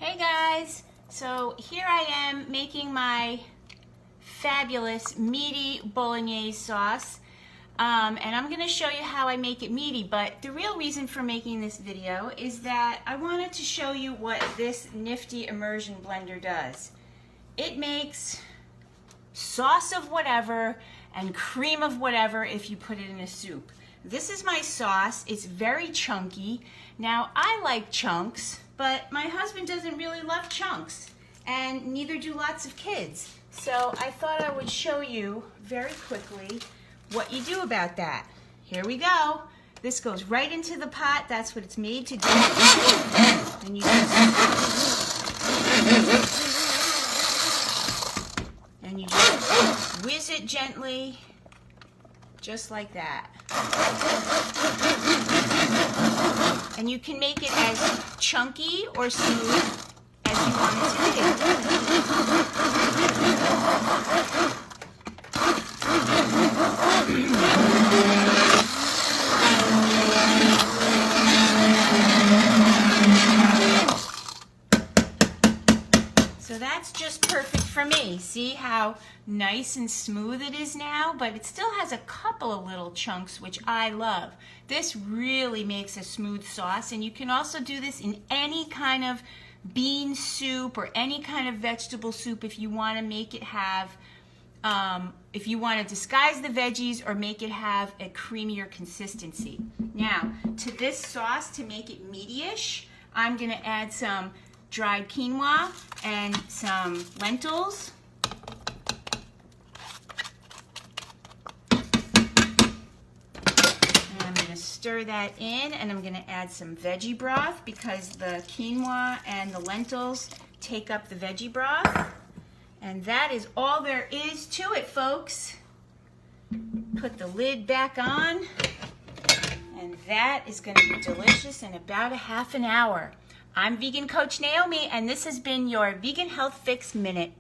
Hey guys, so here I am making my fabulous meaty Bolognese sauce, and I'm going to show you how I make it meaty. But the real reason for making this video is that I wanted to show you what this nifty immersion blender does. It makes sauce of whatever and cream of whatever if you put it in a soup. This is my sauce. It's very chunky. Now, I like chunks, but my husband doesn't really love chunks, and neither do lots of kids. So I thought I would show you very quickly what you do about that. Here we go. This goes right into the pot. That's what it's made to do. And you just whiz it gently, just like that. And you can make it as chunky or smooth as you want it to be. So that's just perfect for me. See how nice and smooth it is now? But it still has a couple of little chunks, which I love. This really makes a smooth sauce, and you can also do this in any kind of bean soup or any kind of vegetable soup if you want to make it have, if you want to disguise the veggies or make it have a creamier consistency. Now, to this sauce, to make it meaty-ish, I'm going to add some dried quinoa and some lentils. And I'm going to stir that in, and I'm going to add some veggie broth because the quinoa and the lentils take up the veggie broth. And that is all there is to it, folks. Put the lid back on, and that is going to be delicious in about a half an hour. I'm Vegan Coach Naomi, and this has been your Vegan Health Fix Minute.